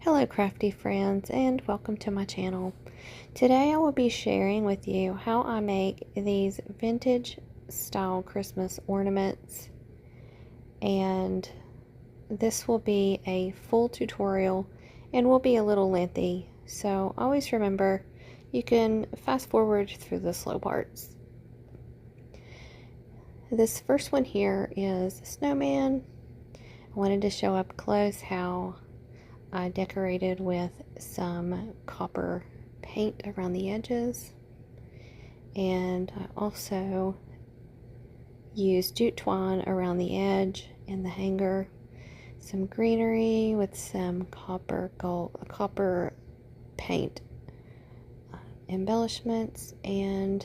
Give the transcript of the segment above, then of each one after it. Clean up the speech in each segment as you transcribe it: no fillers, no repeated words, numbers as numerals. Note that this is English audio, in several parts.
Hello crafty friends, and welcome to my channel. Today I will be sharing with you how I make these vintage style Christmas ornaments, and this will be a full tutorial and will be a little lengthy, so always remember you can fast forward through the slow parts. This first one here is a snowman. I wanted to show up close how I decorated with some copper paint around the edges, and I also used jute twine around the edge and the hanger, some greenery with some copper paint embellishments, and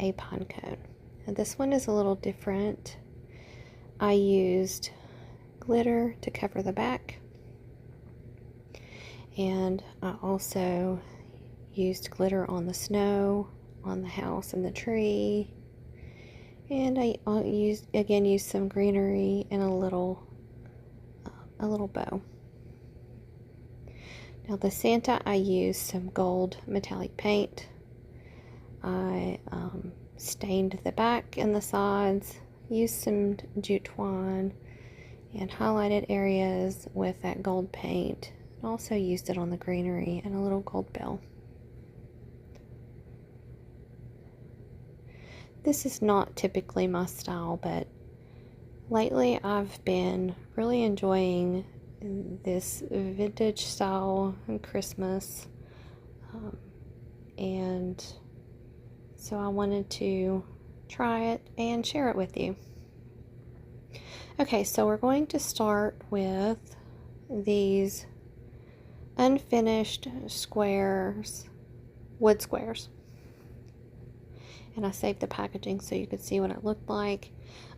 a pine cone. And this one is a little different. I used glitter to cover the back, and I also used glitter on the snow, on the house and the tree, and I used some greenery and a little bow. Now the Santa, I used some gold metallic paint. I stained the back and the sides, used some jute twine, and highlighted areas with that gold paint. Also used it on the greenery and a little gold bell. This is not typically my style, but lately I've been really enjoying this vintage style Christmas, and so I wanted to try it and share it with you. Okay, so we're going to start with these unfinished squares, wood squares, and I saved the packaging so you could see what it looked like.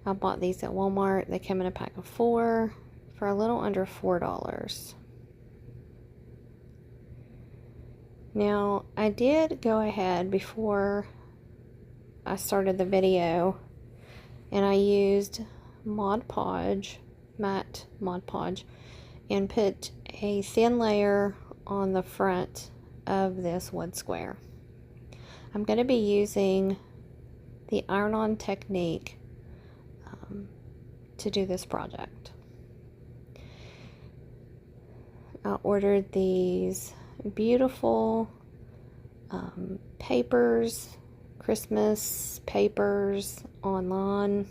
I bought these at Walmart. They came in a pack of 4 for a little under $4. Now I did go ahead before I started the video, and I used matte Mod Podge, and put a thin layer on the front of this wood square. I'm going to be using the iron-on technique to do this project. I ordered these beautiful papers, Christmas papers, online.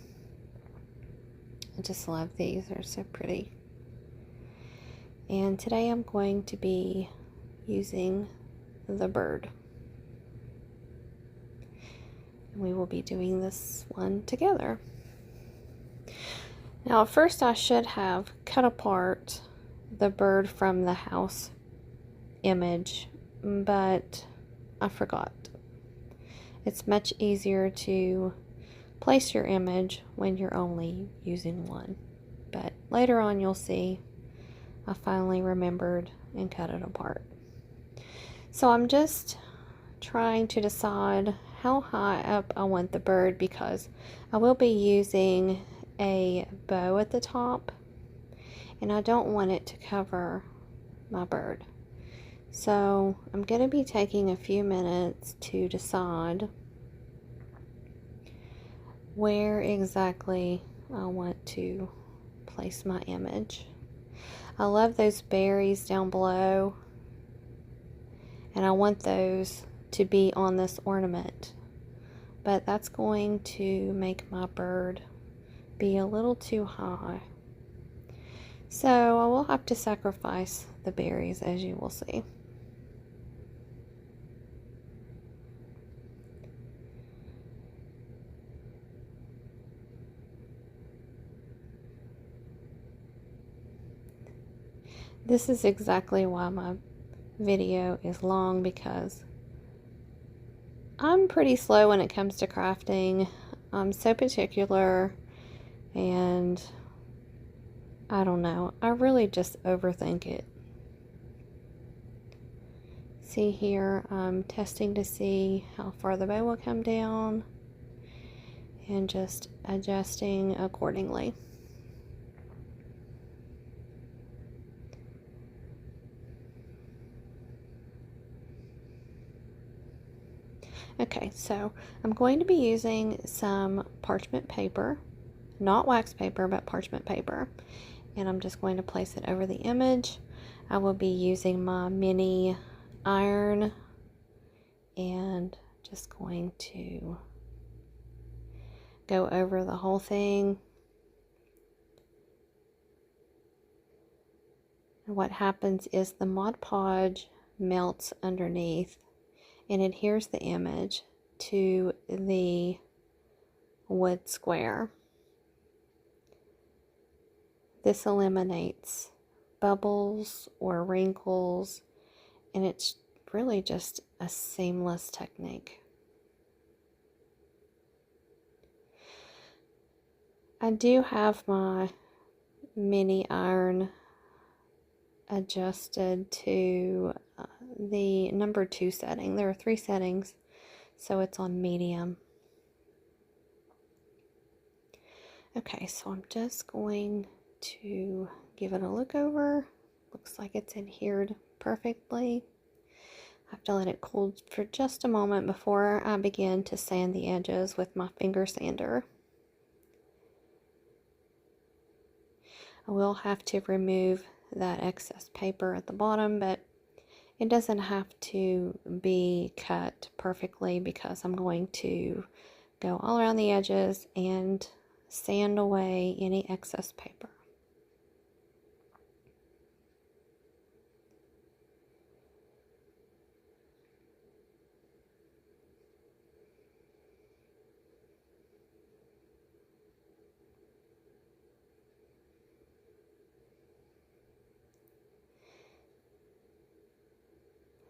I just love these, they're so pretty. And today I'm going to be using the bird. We will be doing this one together. Now first I should have cut apart the bird from the house image, but I forgot. It's much easier to place your image when you're only using one, but later on you'll see I finally remembered and cut it apart. So I'm just trying to decide how high up I want the bird, because I will be using a bow at the top and I don't want it to cover my bird. So I'm going to be taking a few minutes to decide where exactly I want to place my image. I love those berries down below, and I want those to be on this ornament, but that's going to make my bird be a little too high. So I will have to sacrifice the berries, as you will see. This is exactly why my video is long, because I'm pretty slow when it comes to crafting. I'm so particular, and I don't know, I really just overthink it. See here, I'm testing to see how far the bow will come down and just adjusting accordingly. Okay, so I'm going to be using some parchment paper, not wax paper, but parchment paper. And I'm just going to place it over the image. I will be using my mini iron and just going to go over the whole thing. And what happens is the Mod Podge melts underneath and adheres the image to the wood square. This eliminates bubbles or wrinkles, and it's really just a seamless technique. I do have my mini iron adjusted to the number 2 setting. There are 3 settings, so it's on medium. Okay, so I'm just going to give it a look over. Looks like it's adhered perfectly. I have to let it cool for just a moment before I begin to sand the edges with my finger sander. I will have to remove that excess paper at the bottom, but it doesn't have to be cut perfectly because I'm going to go all around the edges and sand away any excess paper.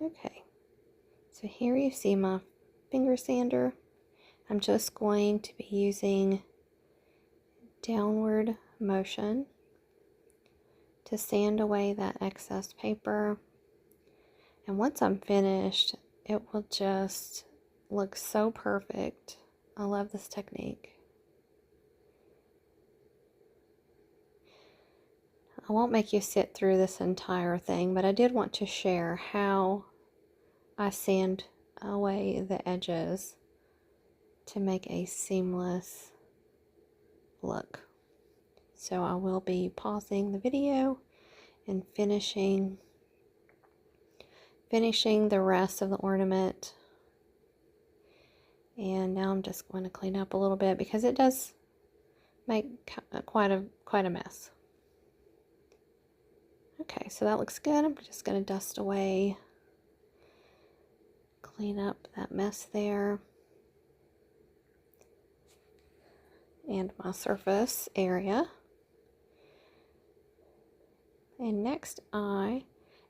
Okay, so here you see my finger sander. I'm just going to be using downward motion to sand away that excess paper. And once I'm finished, it will just look so perfect. I love this technique. I won't make you sit through this entire thing, but I did want to share how I sand away the edges to make a seamless look. So I will be pausing the video and finishing the rest of the ornament. And now I'm just going to clean up a little bit because it does make quite a mess. Okay, so that looks good. I'm just going to dust away, clean up that mess there, and my surface area. And next I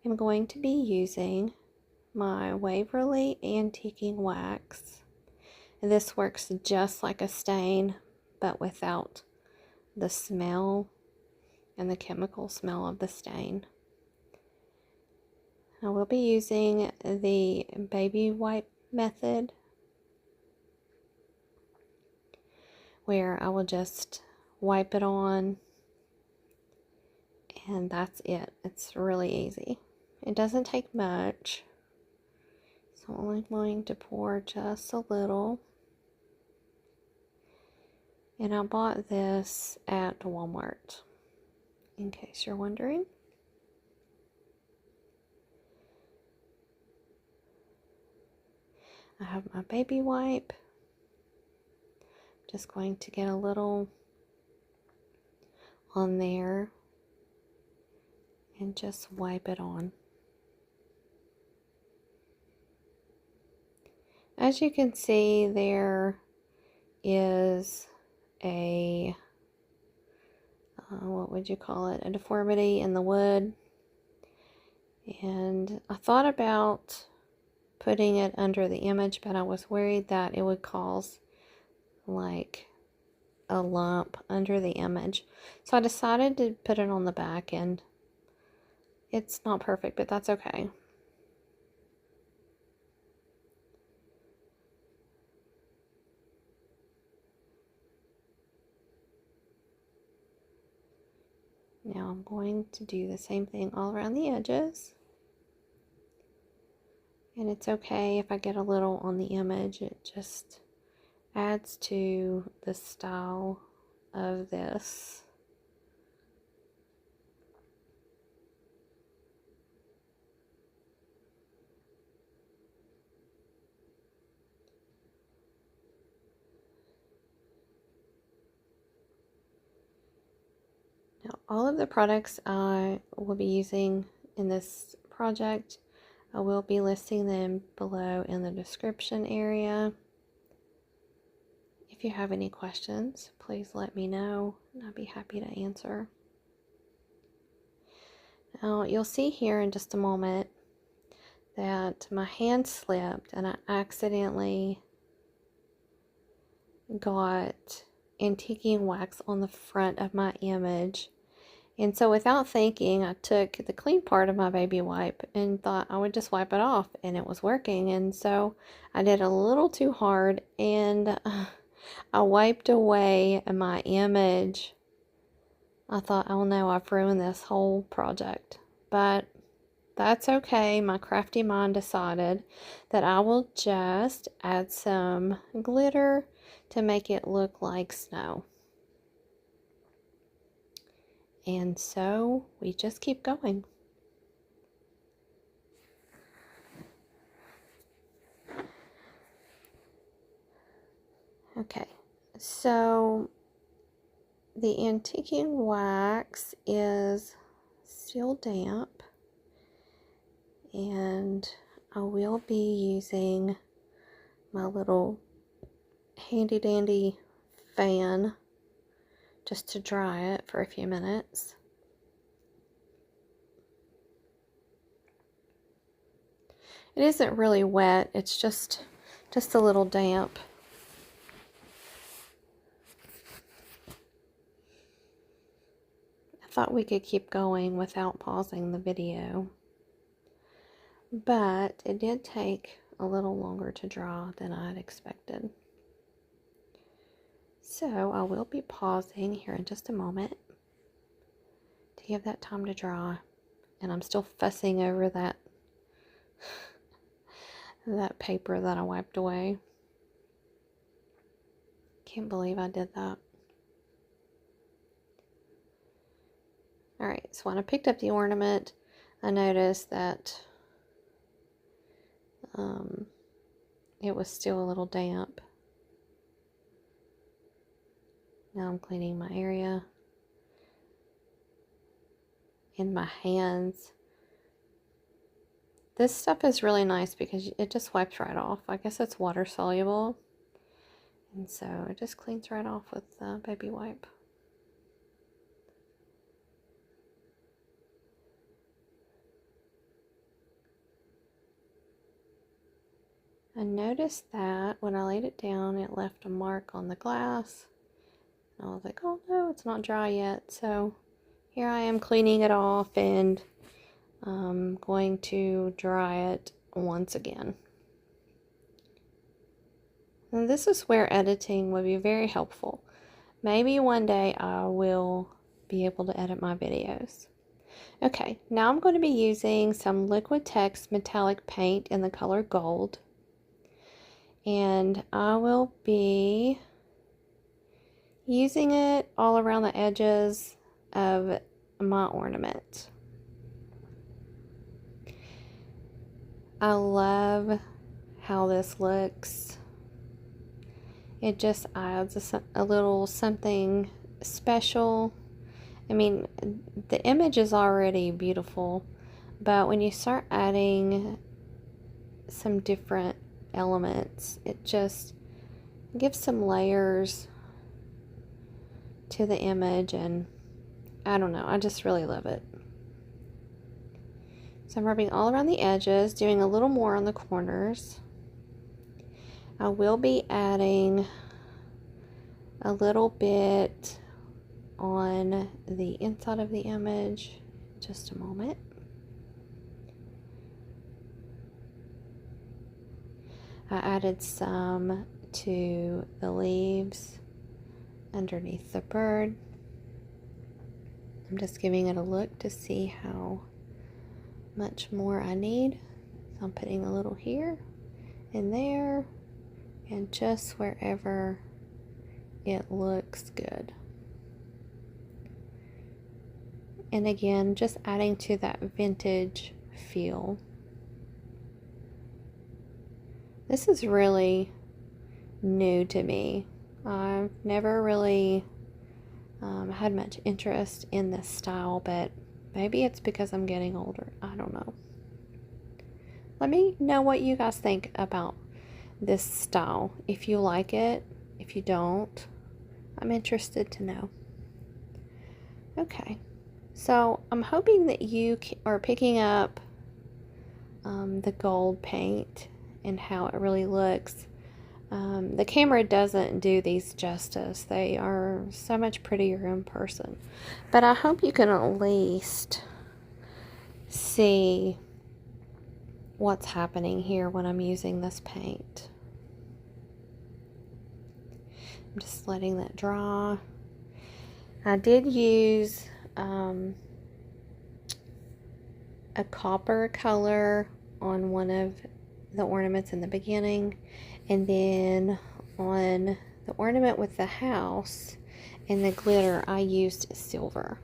am going to be using my Waverly Antique Wax. And this works just like a stain, but without the smell and the chemical smell of the stain. I will be using the baby wipe method, where I will just wipe it on, and that's it. It's really easy. It doesn't take much, so I'm only going to pour just a little. And I bought this at Walmart, in case you're wondering. I have my baby wipe. Just going to get a little on there and just wipe it on. As you can see, there is a what would you call it, a deformity in the wood, and I thought about putting it under the image, but I was worried that it would cause like a lump under the image, so I decided to put it on the back, and it's not perfect, but that's okay. Now I'm going to do the same thing all around the edges. And it's okay if I get a little on the image. It just adds to the style of this. Now, all of the products I will be using in this project, I will be listing them below in the description area. If you have any questions, please let me know and I'll be happy to answer. Now, you'll see here in just a moment that my hand slipped and I accidentally got antique wax on the front of my image. And so without thinking, I took the clean part of my baby wipe and thought I would just wipe it off, and it was working. And so I did a little too hard and I wiped away my image. I thought, oh no, I've ruined this whole project. But that's okay. My crafty mind decided that I will just add some glitter to make it look like snow. And so we just keep going. Okay, so the antique wax is still damp, and I will be using my little handy dandy fan just to dry it for a few minutes. It isn't really wet, it's just a little damp. I thought we could keep going without pausing the video, but it did take a little longer to dry than I had expected. So I will be pausing here in just a moment to give that time to dry. And I'm still fussing over that paper that I wiped away. Can't believe I did that. Alright, so when I picked up the ornament, I noticed that it was still a little damp. Now I'm cleaning my area and my hands. This stuff is really nice because it just wipes right off. I guess it's water soluble, and so it just cleans right off with the baby wipe. I noticed that when I laid it down, it left a mark on the glass. And I was like, oh no, it's not dry yet. So here I am cleaning it off, and I'm going to dry it once again. And this is where editing would be very helpful. Maybe one day I will be able to edit my videos. Okay, now I'm going to be using some Liquitex metallic paint in the color gold. And I will be using it all around the edges of my ornament. I love how this looks. It just adds a little something special. I mean, the image is already beautiful, but when you start adding some different elements, it just gives some layers to the image, and I don't know, I just really love it. So I'm rubbing all around the edges, doing a little more on the corners. I will be adding a little bit on the inside of the image. Just a moment. I added some to the leaves underneath the bird. I'm just giving it a look to see how much more I need. I'm putting a little here and there and just wherever it looks good. And again, just adding to that vintage feel. This is really new to me. I've never really had much interest in this style, but maybe it's because I'm getting older. I don't know. Let me know what you guys think about this style. If you like it, if you don't, I'm interested to know. Okay, so I'm hoping that you are picking up the gold paint and how it really looks. The camera doesn't do these justice. They are so much prettier in person. But I hope you can at least see what's happening here when I'm using this paint. I'm just letting that dry. I did use a copper color on one of the ornaments in the beginning, and then on the ornament with the house and the glitter I used silver.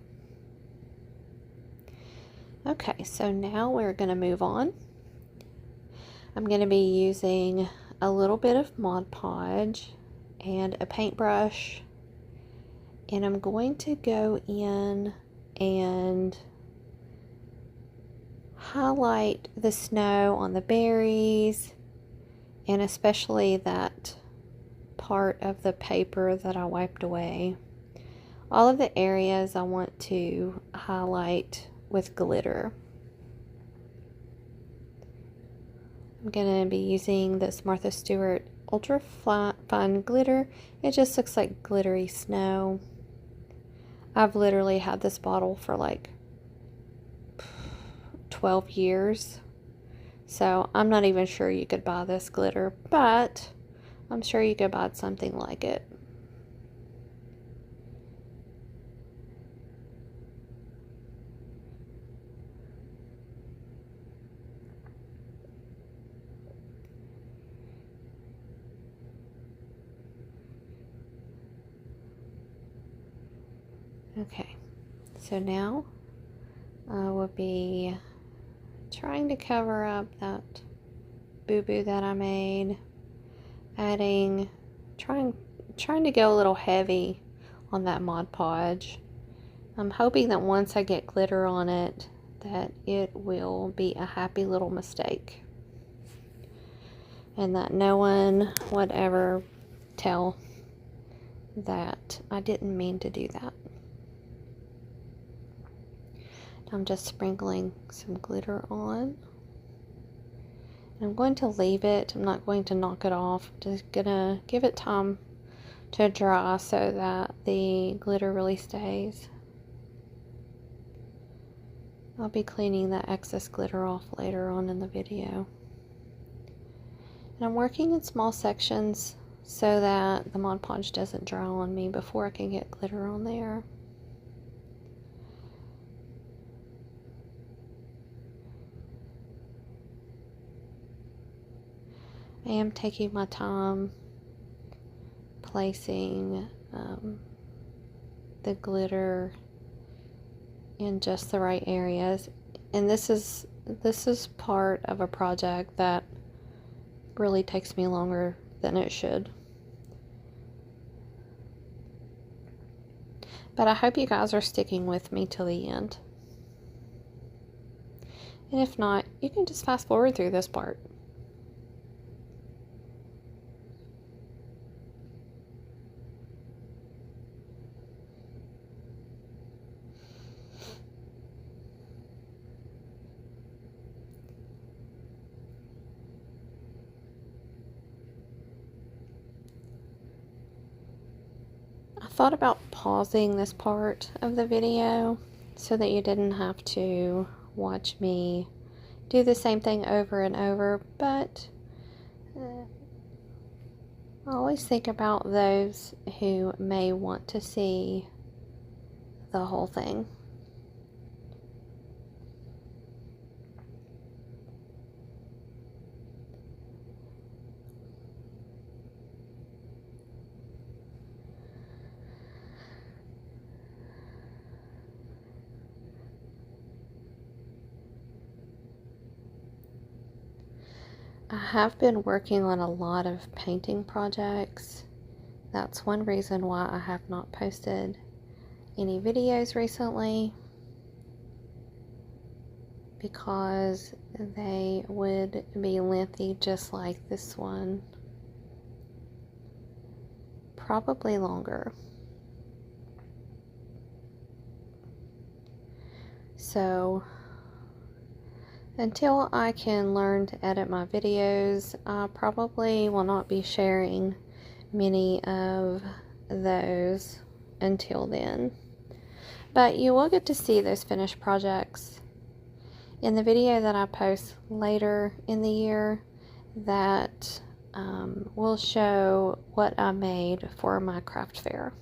Okay, so now we're going to move on. I'm going to be using a little bit of Mod Podge and a paintbrush, and I'm going to go in and highlight the snow on the berries, and especially that part of the paper that I wiped away. All of the areas I want to highlight with glitter. I'm going to be using this Martha Stewart Ultra Fine Glitter. It just looks like glittery snow. I've literally had this bottle for like 12 years. So I'm not even sure you could buy this glitter, but I'm sure you could buy something like it. Okay, so now I will be trying to cover up that boo-boo that I made, trying to go a little heavy on that Mod Podge. I'm hoping that once I get glitter on it, that it will be a happy little mistake, and that no one would ever tell that I didn't mean to do that. I'm just sprinkling some glitter on. I'm going to leave it. I'm not going to knock it off. I'm just gonna give it time to dry so that the glitter really stays. I'll be cleaning that excess glitter off later on in the video. And I'm working in small sections so that the Mod Podge doesn't dry on me before I can get glitter on there. I am taking my time placing the glitter in just the right areas, and this is part of a project that really takes me longer than it should. But I hope you guys are sticking with me till the end. And if not, you can just fast forward through this part. I thought about pausing this part of the video so that you didn't have to watch me do the same thing over and over, but I always think about those who may want to see the whole thing. I have been working on a lot of painting projects. That's one reason why I have not posted any videos recently, because they would be lengthy just like this one. Probably longer. So until I can learn to edit my videos, I probably will not be sharing many of those until then. But you will get to see those finished projects in the video that I post later in the year that will show what I made for my craft fair.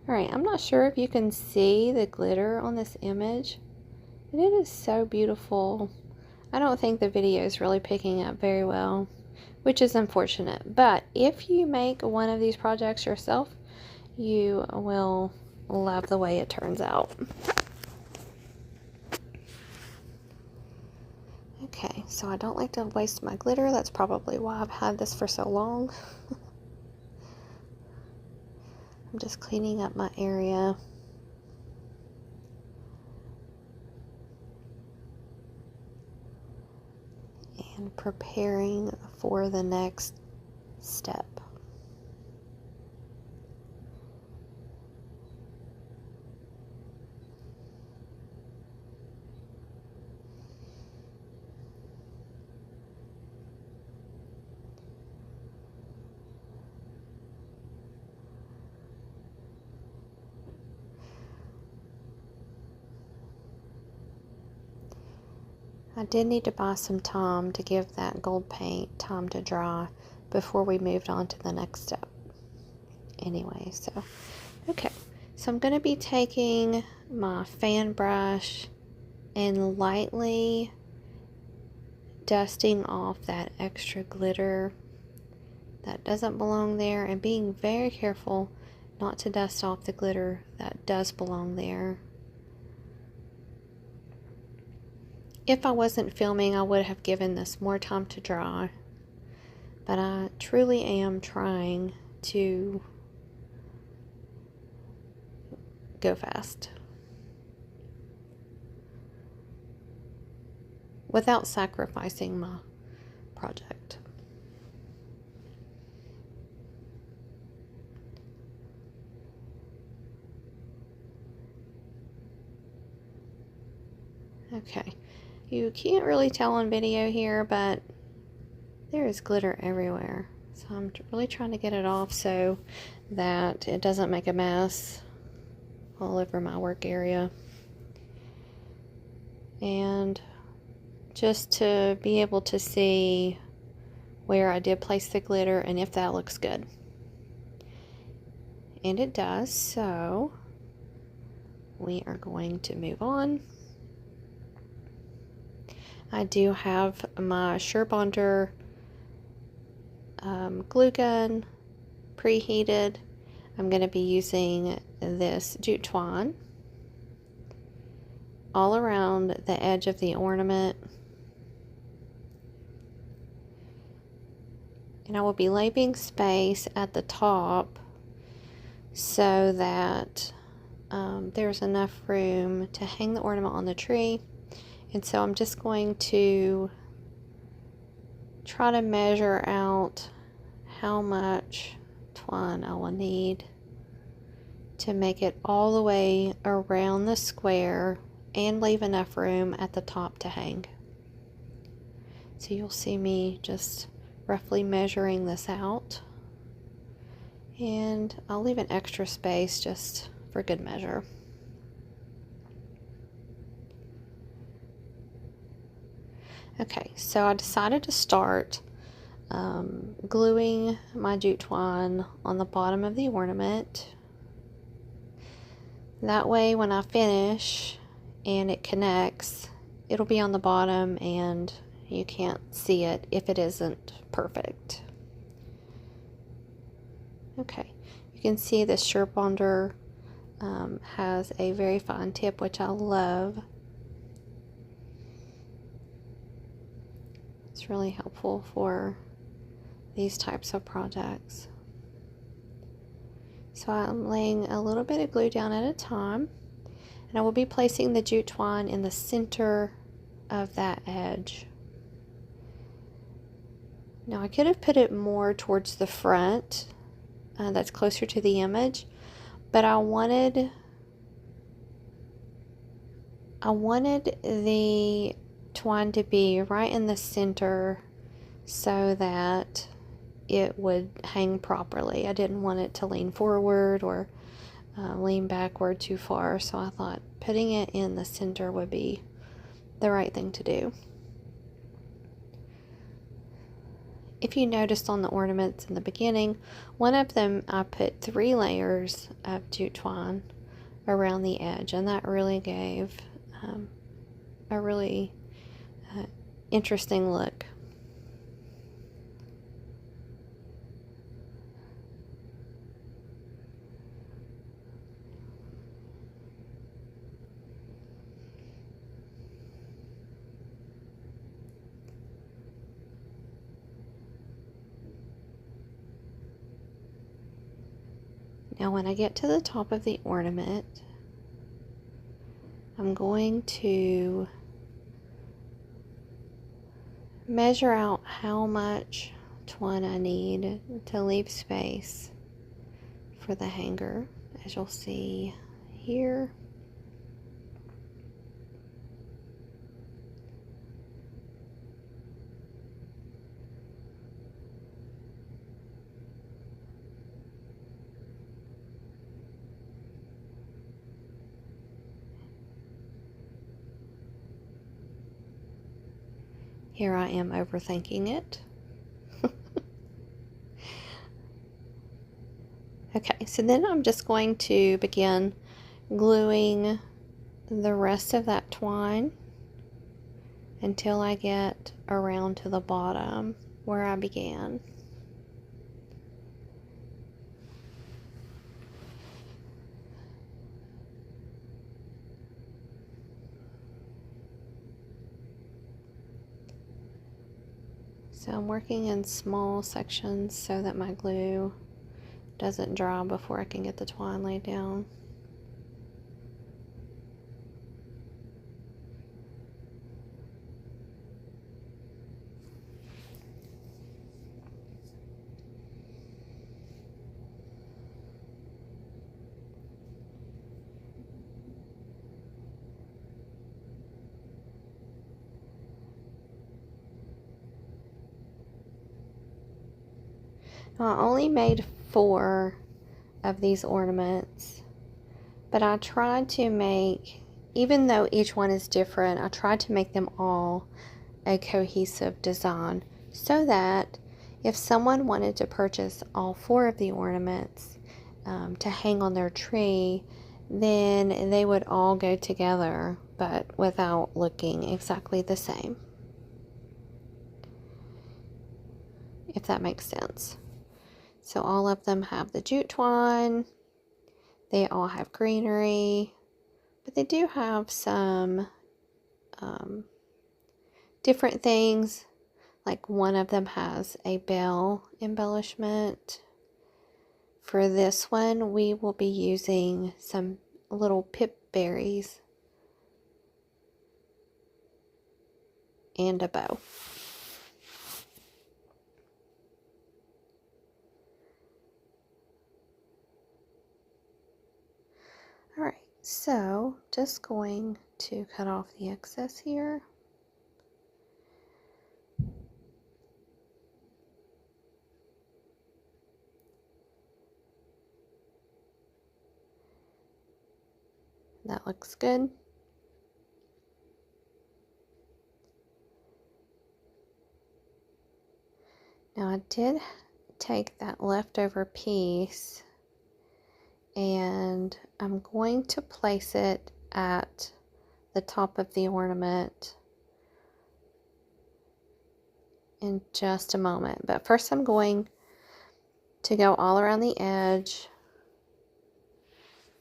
Alright, I'm not sure if you can see the glitter on this image, but it is so beautiful. I don't think the video is really picking up very well, which is unfortunate. But if you make one of these projects yourself, you will love the way it turns out. Okay, so I don't like to waste my glitter. That's probably why I've had this for so long. I'm just cleaning up my area. And preparing for the next step. I did need to buy some time to give that gold paint time to dry before we moved on to the next step. Anyway, so, okay. So I'm going to be taking my fan brush and lightly dusting off that extra glitter that doesn't belong there, and being very careful not to dust off the glitter that does belong there. If I wasn't filming, I would have given this more time to dry, but I truly am trying to go fast without sacrificing my project. Okay. You can't really tell on video here, but there is glitter everywhere. So I'm really trying to get it off so that it doesn't make a mess all over my work area. And just to be able to see where I did place the glitter and if that looks good. And it does, so we are going to move on. I do have my Surebonder glue gun preheated. I'm going to be using this jute twine all around the edge of the ornament. And I will be leaving space at the top so that there's enough room to hang the ornament on the tree. And so I'm just going to try to measure out how much twine I will need to make it all the way around the square and leave enough room at the top to hang. So you'll see me just roughly measuring this out. And I'll leave an extra space just for good measure. Okay, so I decided to start gluing my jute twine on the bottom of the ornament. That way when I finish and it connects, it'll be on the bottom and you can't see it if it isn't perfect. Okay, you can see this Surebonder has a very fine tip, which I love. It's really helpful for these types of projects. So I'm laying a little bit of glue down at a time, and I will be placing the jute twine in the center of that edge. Now I could have put it more towards the front, that's closer to the image, but I wanted the twine to be right in the center so that it would hang properly. I didn't want it to lean forward or lean backward too far, so I thought putting it in the center would be the right thing to do. If you noticed on the ornaments in the beginning, one of them I put 3 layers of jute twine around the edge, and that really gave a really interesting look. Now when I get to the top of the ornament, I'm going to measure out how much twine I need to leave space for the hanger, as you'll see here. Here I am overthinking it. Okay, so then I'm just going to begin gluing the rest of that twine until I get around to the bottom where I began. So I'm working in small sections so that my glue doesn't dry before I can get the twine laid down. Now, I only made 4 of these ornaments, but I tried to make, even though each one is different, I tried to make them all a cohesive design so that if someone wanted to purchase all 4 of the ornaments to hang on their tree, then they would all go together but without looking exactly the same, if that makes sense. So all of them have the jute twine, they all have greenery, but they do have some different things. Like one of them has a bell embellishment. For this one, we will be using some little pip berries and a bow. Alright, so just going to cut off the excess here. That looks good. Now I did take that leftover piece and I'm going to place it at the top of the ornament in just a moment. But first I'm going to go all around the edge,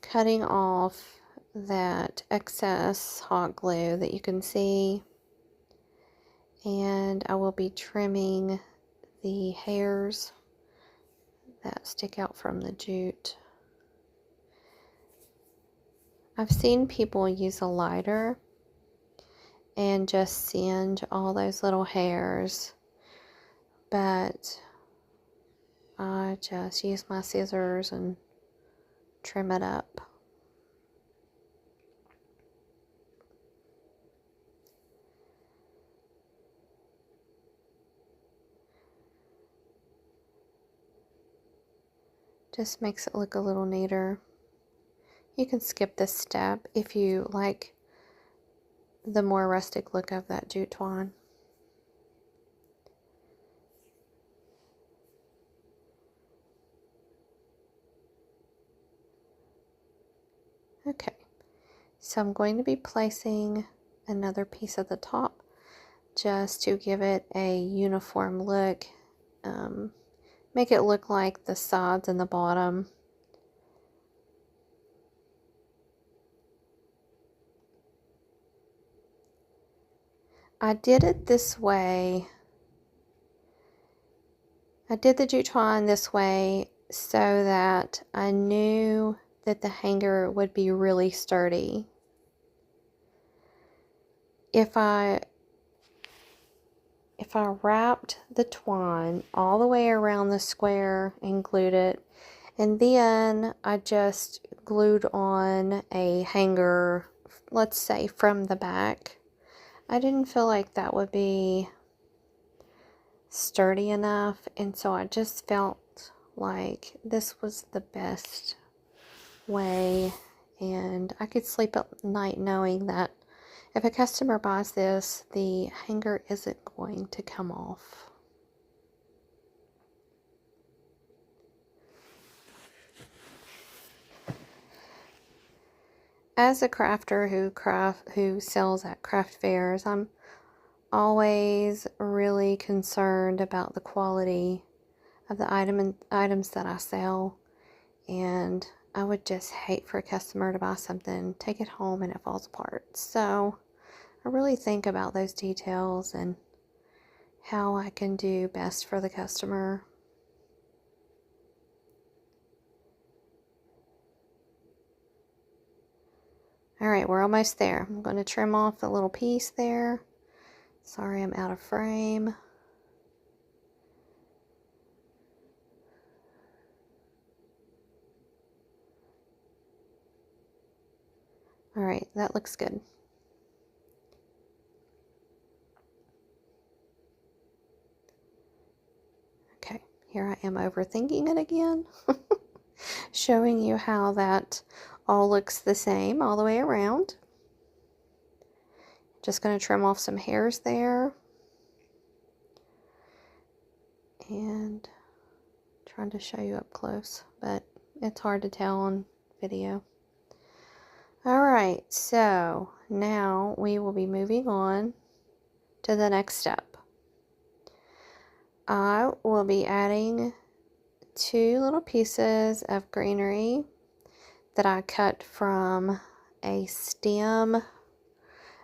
cutting off that excess hot glue that you can see, and I will be trimming the hairs that stick out from the jute. I've seen people use a lighter and just singe all those little hairs, but I just use my scissors and trim it up. Just makes it look a little neater. You can skip this step if you like the more rustic look of that jute twine. Okay, so I'm going to be placing another piece at the top just to give it a uniform look. Make it look like the sides and the bottom. I did it this way. I did the jute twine this way so that I knew that the hanger would be really sturdy. If I wrapped the twine all the way around the square and glued it, and then I just glued on a hanger, let's say from the back, I didn't feel like that would be sturdy enough, and so I just felt like this was the best way, and I could sleep at night knowing that if a customer buys this, the hanger isn't going to come off. As a crafter who sells at craft fairs, I'm always really concerned about the quality of the items that I sell, and I would just hate for a customer to buy something, take it home, and it falls apart. So I really think about those details and how I can do best for the customer. Alright, we're almost there. I'm going to trim off the little piece there. Sorry, I'm out of frame. Alright, that looks good. Okay, here I am overthinking it again. Showing you how that all looks the same all the way around. Just going to trim off some hairs there. And trying to show you up close, but it's hard to tell on video. Alright, so now we will be moving on to the next step. I will be adding 2 little pieces of greenery that I cut from a stem.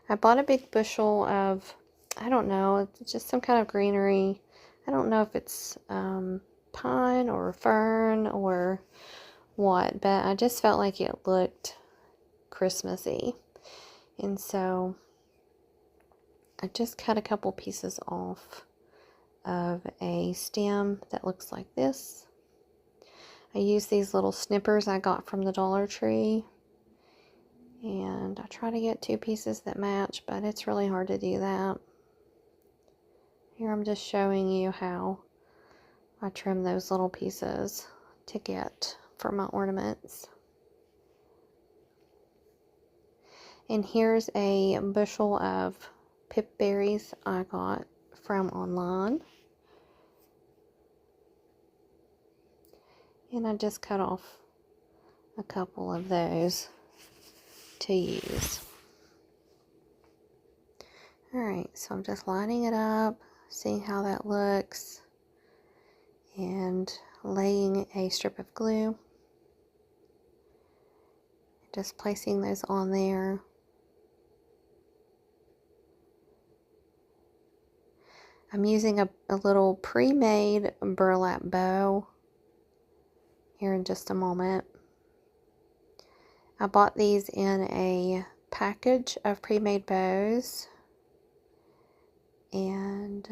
I bought a big bushel of, I don't know, it's just some kind of greenery. I don't know if it's pine or fern or what, but I just felt like it looked Christmassy, and so I just cut a couple pieces off of a stem that looks like this. I use these little snippers I got from the Dollar Tree, and I try to get 2 pieces that match, but it's really hard to do that. Here I'm just showing you how I trim those little pieces to get for my ornaments. And here's a bushel of pip berries I got from online. And I just cut off a couple of those to use. Alright, so I'm just lining it up, seeing how that looks, and laying a strip of glue. Just placing those on there. I'm using a little pre-made burlap bow here in just a moment. I bought these in a package of pre-made bows, and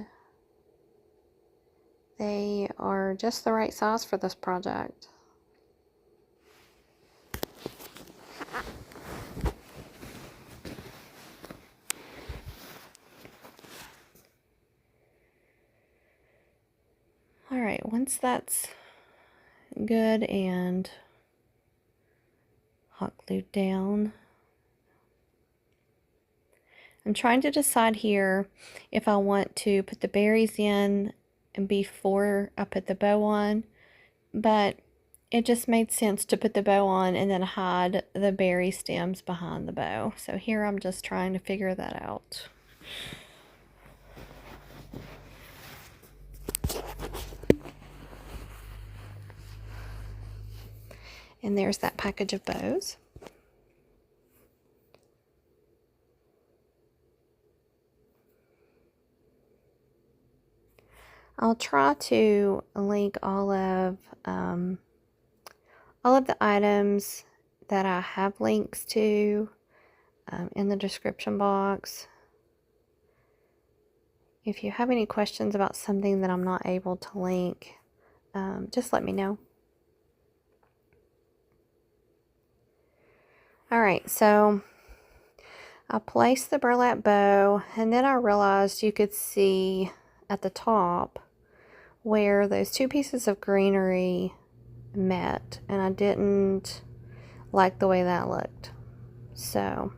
they are just the right size for this project. Alright, once that's good and hot glued down, I'm trying to decide here if I want to put the berries in and before I put the bow on, but it just made sense to put the bow on and then hide the berry stems behind the bow. So here I'm just trying to figure that out. And there's that package of bows. I'll try to link all of the items that I have links to in the description box. If you have any questions about something that I'm not able to link, just let me know. Alright, so I placed the burlap bow, and then I realized you could see at the top where those two pieces of greenery met, and I didn't like the way that looked. So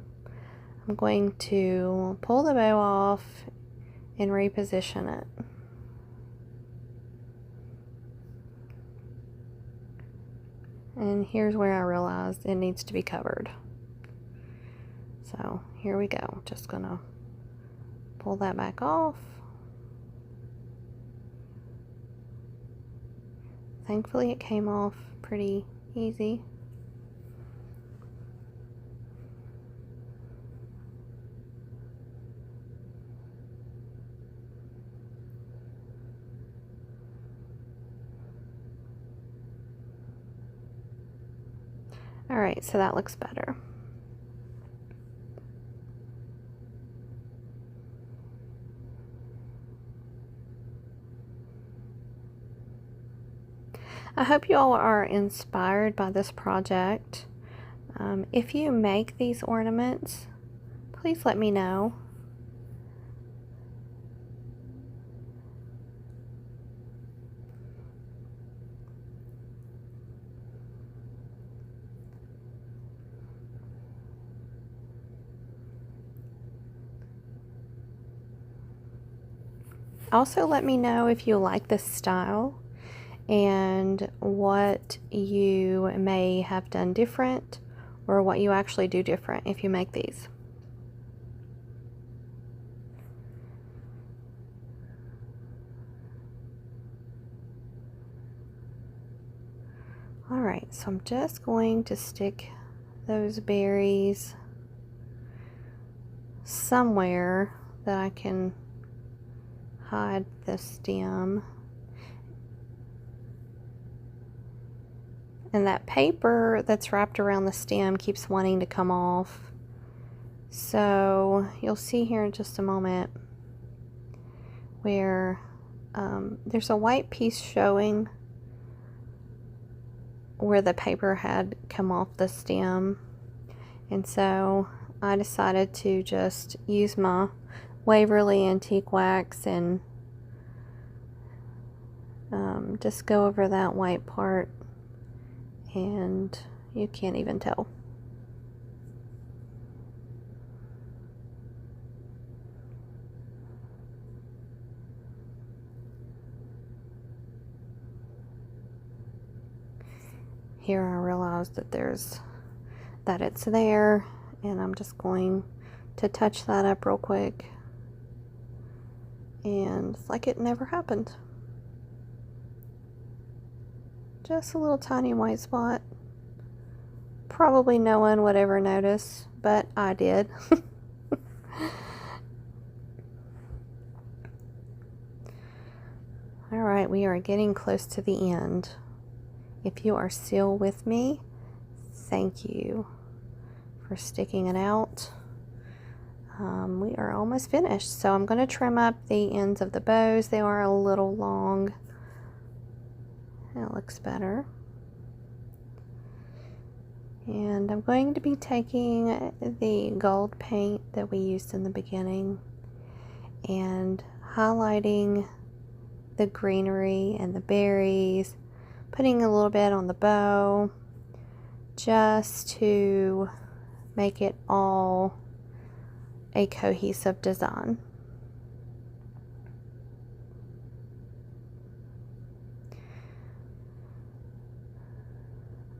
I'm going to pull the bow off and reposition it. And here's where I realized it needs to be covered. So here we go. Just gonna pull that back off. Thankfully it came off pretty easy. Alright, so that looks better. I hope you all are inspired by this project. If you make these ornaments, please let me know. Also, let me know if you like this style and what you may have done different, or what you actually do different if you make these. Alright, so I'm just going to stick those berries somewhere that I can hide the stem. And that paper that's wrapped around the stem keeps wanting to come off. So you'll see here in just a moment where there's a white piece showing where the paper had come off the stem. And so I decided to just use my Waverly Antique Wax and just go over that white part, and you can't even tell. Here I realized that it's there, and I'm just going to touch that up real quick, and it's like it never happened. Just a little tiny white spot. Probably no one would ever notice, but I did. All right, we are getting close to the end. If you are still with me, thank you for sticking it out. We are almost finished, so I'm going to trim up the ends of the bows. They are a little long. That looks better. And I'm going to be taking the gold paint that we used in the beginning and highlighting the greenery and the berries, putting a little bit on the bow just to make it all a cohesive design.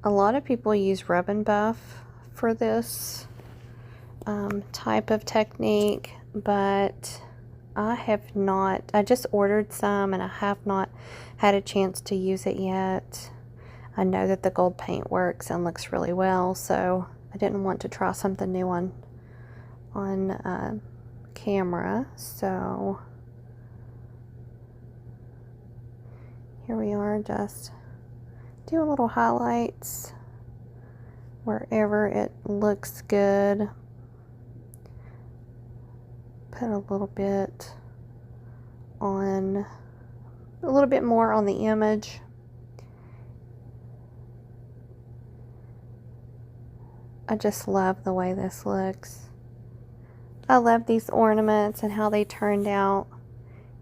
A lot of people use rub and buff for this type of technique, but I have not. I just ordered some and I have not had a chance to use it yet. I know that the gold paint works and looks really well, so I didn't want to try something new on camera. So here we are, just doing little highlights wherever it looks good. Put a little bit on, a little bit more on the image. I just love the way this looks. I love these ornaments and how they turned out.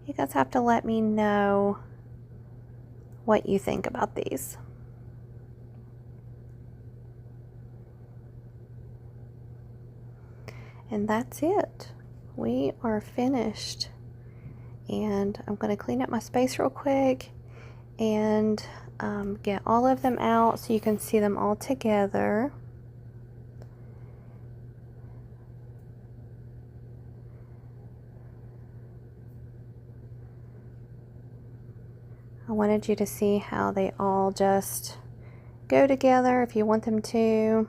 You guys have to let me know what you think about these. And that's it. We are finished. And I'm going to clean up my space real quick and get all of them out so you can see them all together. I wanted you to see how they all just go together if you want them to.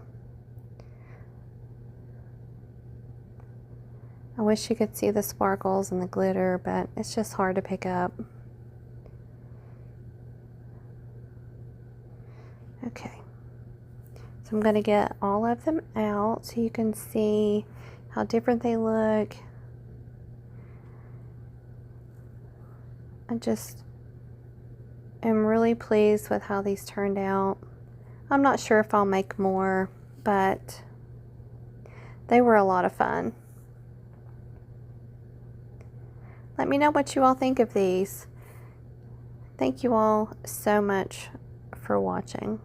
I wish you could see the sparkles and the glitter, but it's just hard to pick up. Okay, so I'm going to get all of them out so you can see how different they look. I just am really pleased with how these turned out. I'm not sure if I'll make more, but they were a lot of fun. Let me know what you all think of these. Thank you all so much for watching.